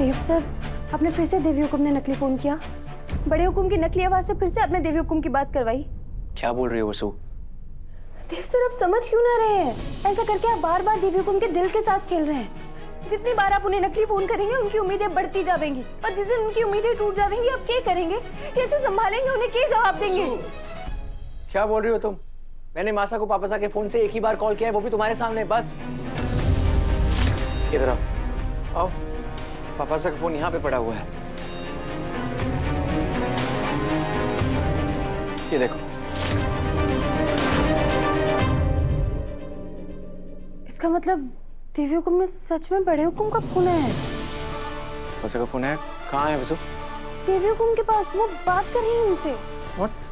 देव sir, आपने फिर से देवी हुकुम ने नकली फोन किया। बड़े हुकुम की नकली आवाज से फिर से आपने देवी हुकुम की बात करवाई। क्या बोल रही हो वसु? देव सर, आप समझ क्यों ना रहे हैं? ऐसा करके आप बार बार देवी हुकुम के दिल के साथ खेल रहे हैं। जितनी बार आप उन्हें नकली फोन करेंगे, उनकी उम्मीदें बढ़ती जाएंगी, और जिस दिन उनकी उम्मीदें टूट जाएंगी, आप क्या करेंगे? कैसे संभालेंगे उन्हें? क्या जवाब देंगे? क्या बोल रही हो तुम? मैंने मासा को पापा के फोन से एक ही बार कॉल किया है, वो भी तुम्हारे सामने। बस इधर आओ। पापा का फोन यहाँ पे पड़ा हुआ है, ये देखो। इसका मतलब देवी हुकुम में सच में बड़े हुकुम का फोन है। पापा का फोन है? कहाँ है वसु? देवी हुकुम के पास। वो बात कर रही है उनसे। What?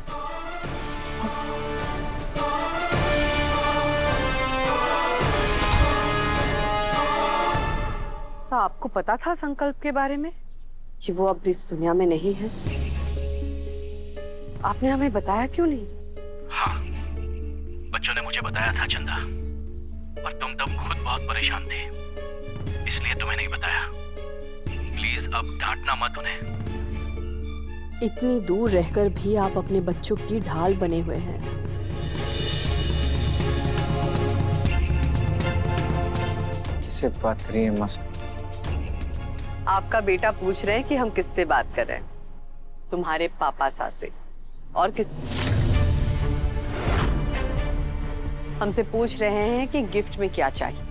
आपको पता था संकल्प के बारे में कि वो अब इस दुनिया में नहीं है? आपने हमें बताया क्यों नहीं? हाँ, बच्चों ने मुझे बताया था चंदा, पर तुम तब खुद बहुत परेशान थे, इसलिए तुम्हें नहीं बताया। प्लीज अब डांटना मत उन्हें। इतनी दूर रहकर भी आप अपने बच्चों की ढाल बने हुए हैं। किससे बात कर रही है मासा? आपका बेटा पूछ रहे हैं कि हम किससे बात कर रहे हैं। तुम्हारे पापा से। और किससे? हमसे पूछ रहे हैं कि गिफ्ट में क्या चाहिए।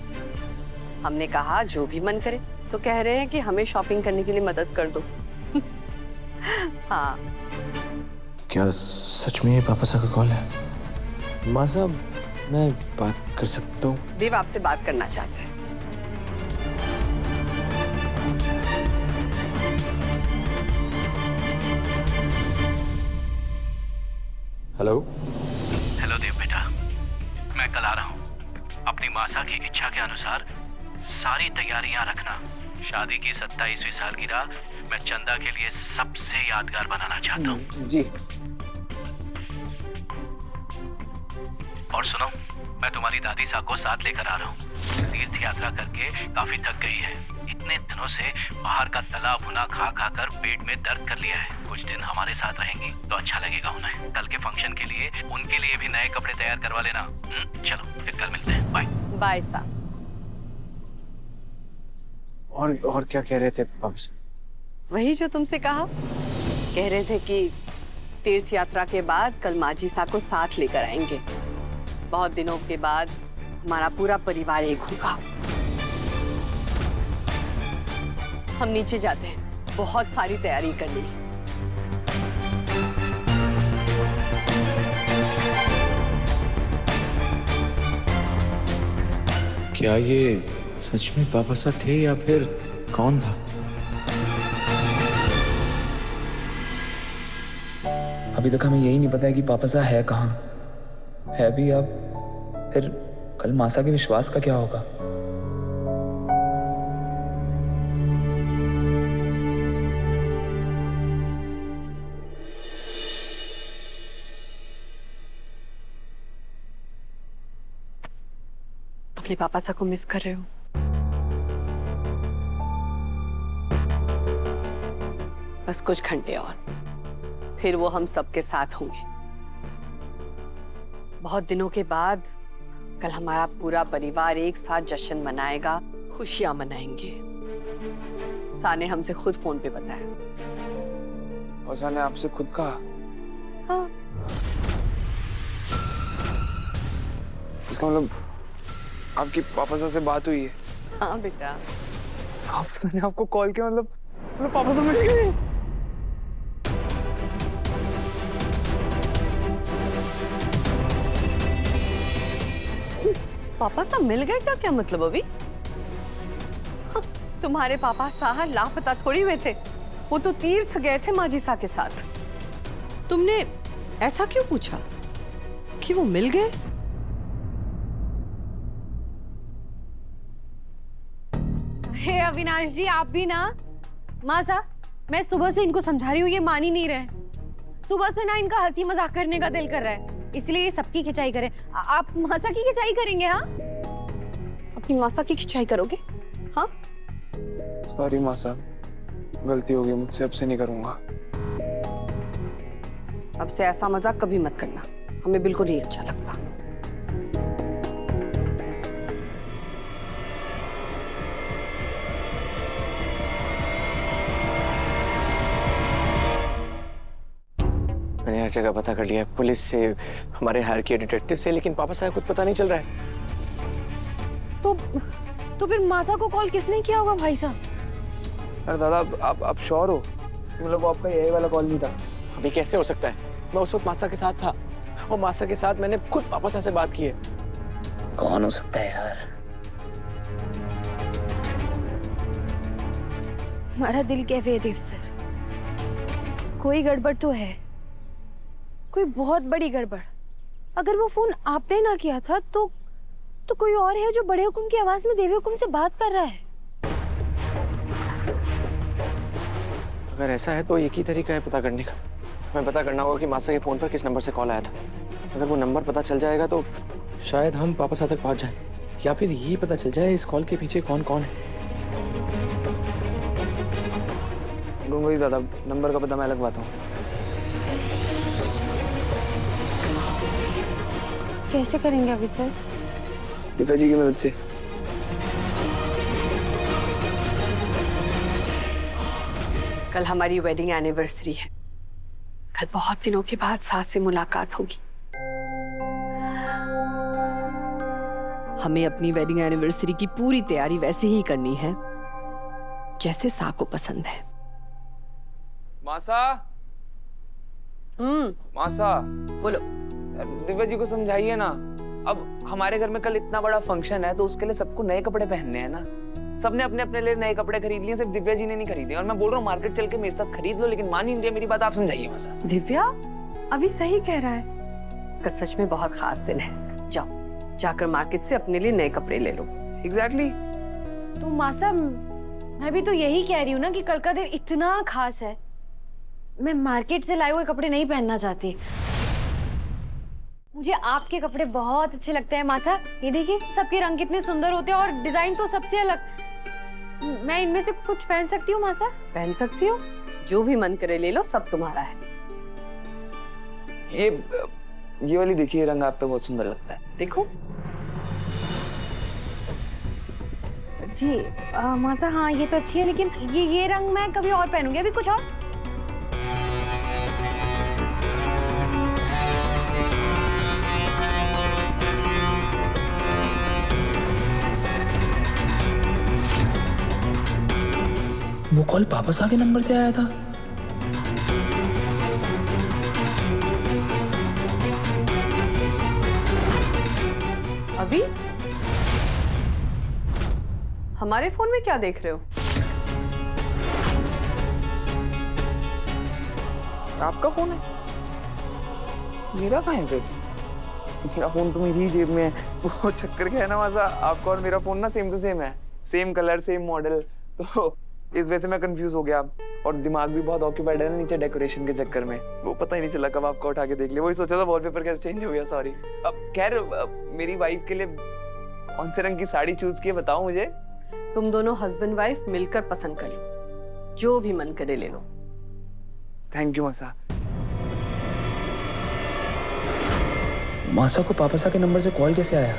हमने कहा जो भी मन करे, तो कह रहे हैं कि हमें शॉपिंग करने के लिए मदद कर दो। हाँ। क्या सच में ये पापा का कॉल है? माँ साहब, मैं बात कर सकता हूँ? देव आपसे बात करना चाहते हैं। हेलो। हेलो देव बेटा, मैं कल आ रहा हूँ। अपनी मासा की इच्छा के अनुसार सारी तैयारियां रखना। शादी की 27वीं सालगिरह मैं चंदा के लिए सबसे यादगार बनाना चाहता हूँ। जी। और सुनो, मैं तुम्हारी दादी साहब को साथ लेकर आ रहा हूँ। तीर्थ यात्रा करके काफी थक गई है। इतने दिनों से बाहर का तला भुना खा खा कर पेट में दर्द कर लिया है। कुछ दिन हमारे साथ रहेंगी तो अच्छा लगेगा उन्हें। कल के फंक्शन के लिए उनके लिए भी नए कपड़े तैयार करवा लेना। चलो फिर कल मिलते हैं। बाय बाय साहब। और क्या कह रहे थे पापा से? वही जो तुमसे कहा। कह रहे थे कि तीर्थ यात्रा के बाद कल माजी साहब को साथ लेकर आएंगे। बहुत दिनों के बाद हमारा पूरा परिवार एक होगा। हम नीचे जाते हैं, बहुत सारी तैयारी करनी है। क्या ये सच में पापा साहब थे या फिर कौन था? अभी तक हमें यही नहीं पता है कि पापा साहब है कहाँ है भी अब। फिर कल मासा के विश्वास का क्या होगा? अपने पापा साहब को मिस कर रहे हो? बस कुछ घंटे और, फिर वो हम सबके साथ होंगे। बहुत दिनों के बाद कल हमारा पूरा परिवार एक साथ जश्न मनाएगा, खुशियां मनाएंगे। सा ने हमसे खुद फोन पे बताया। और सा ने आपसे खुद कहा? हाँ। इसका मतलब आपकी पापा से बात हुई है? हाँ बेटा। पापा ने आपको कॉल किया? मतलब पापा से मिल गए? पापा साहब मिल गए का क्या मतलब अभी? हाँ, तुम्हारे पापा साहब लापता थोड़ी हुए थे। वो तो तीर्थ गए थे माजी साहब के साथ। तुमने ऐसा क्यों पूछा कि वो मिल गए? हे अविनाश जी, आप भी ना। मासा, मैं सुबह से इनको समझा रही हूँ, ये मान ही नहीं रहे। सुबह से ना इनका हंसी मजाक करने का दिल कर रहा है, इसलिए ये सबकी खिंचाई करें। आप मासा की खिंचाई करेंगे? हाँ, अपनी मासा की खिंचाई करोगे? हाँ। सॉरी मासा, गलती हो गई मुझसे, अब से नहीं करूंगा। अब से ऐसा मजाक कभी मत करना, हमें बिल्कुल नहीं अच्छा लगता। मैंने हर जगह पता कर लिया है, पुलिस से, हमारे हायर किए डिटेक्टिव से, लेकिन पापा साहब कुछ पता नहीं चल रहा है। तो फिर मासा को कॉल किसने किया होगा भाई साहब? अरे दादा आप श्योर हो? मतलब वो आपका यही वाला कॉल नहीं था? अभी कैसे हो सकता है? मैं उस वक्त मासा के साथ था और मासा के साथ मैंने खुद पापा साहब से बात की है। कौन हो सकता है यार? हमारा दिल कह रहे देव सर, कोई गड़बड़ तो है, कोई बहुत बड़ी गड़बड़। अगर वो फोन आपने ना किया था तो कोई और है जो बड़े हुकुम की आवाज में देवी हुकुम से बात कर रहा है। अगर ऐसा है तो एक ही तरीका है पता करने का। हमें पता करना होगा कि मासा के फोन पर किस नंबर से कॉल आया था। अगर वो नंबर पता चल जाएगा तो शायद हम पापा साहब तक पहुंच जाएं, या फिर ये पता चल जाए इस कॉल के पीछे कौन कौन है। वही दादा, नंबर का पता मैं लगवाता हूँ। कैसे करेंगे अभी सर? दीपा जी की मदद से। कल हमारी वेडिंग एनिवर्सरी है। कल बहुत दिनों के बाद सास से मुलाकात होगी। हमें अपनी वेडिंग एनिवर्सरी की पूरी तैयारी वैसे ही करनी है जैसे सा को पसंद है। मासा, मासा, बोलो। दिव्या जी को समझाइए ना। अब हमारे घर में कल इतना बड़ा फंक्शन है तो उसके लिए सबको नए कपड़े पहनने हैं ना। सबने अपने अपने लिए नए कपड़े खरीद लिए, सिर्फ दिव्या जी ने नहीं खरीदे। और मैं बोल रहा हूँ मार्केट चल के मेरे साथ खरीद लो, लेकिन मान ही नहीं रही मेरी बात। आप समझाइए मासा। दिव्या अभी सही कह रहा है, कल सच में बहुत खास दिन है। जाओ, जाकर मार्केट से अपने लिए नए कपड़े ले लो। एग्जैक्टली। तो मासा, मैं भी तो यही कह रही हूँ ना कि कल का दिन इतना खास है। मैं मार्केट से लाए हुए कपड़े नहीं पहनना चाहती। मुझे आपके कपड़े बहुत अच्छे लगते हैं मासा। ये देखिए, सबके रंग कितने सुंदर होते हैं और डिजाइन तो सबसे अलग। मैं इनमें से कुछ पहन सकती हूँ मासा? पहन सकती हो, जो भी मन करे ले लो, सब तुम्हारा है। ये वाली देखिए, रंग आप पे बहुत सुंदर लगता है। देखो जी मासा, हाँ ये तो अच्छी है, लेकिन ये रंग मैं कभी और पहनूंगी। अभी कुछ और। वो कॉल पापा साहब के नंबर से आया था। अभी हमारे फोन में क्या देख रहे हो? आपका फोन है? मेरा कहाँ है फिर? मेरा फोन तो मेरी ही जेब में है। वो चक्कर क्या है ना मासा, आपका और मेरा फोन ना सेम टू सेम है, सेम कलर सेम मॉडल, तो इस वजह से मैं कंफ्यूज हो गया। और दिमाग भी बहुत ऑक्यूपाइड है ना नीचे डेकोरेशन के चक्कर में, वो पता ही नहीं चला कब आपका उठा के देख लिया। वही सोचा था वॉलपेपर कैसे चेंज हो गया, सॉरी। अब खैर, मेरी वाइफ के लिए कौन से रंग की साड़ी चूज की बताओ मुझे। तुम दोनों हस्बैंड वाइफ मिलकर पसंद कर लो, जो भी मन करे ले लो। थैंक यू मासा। मासा को पापा साहब के नंबर से कॉल कैसे आया?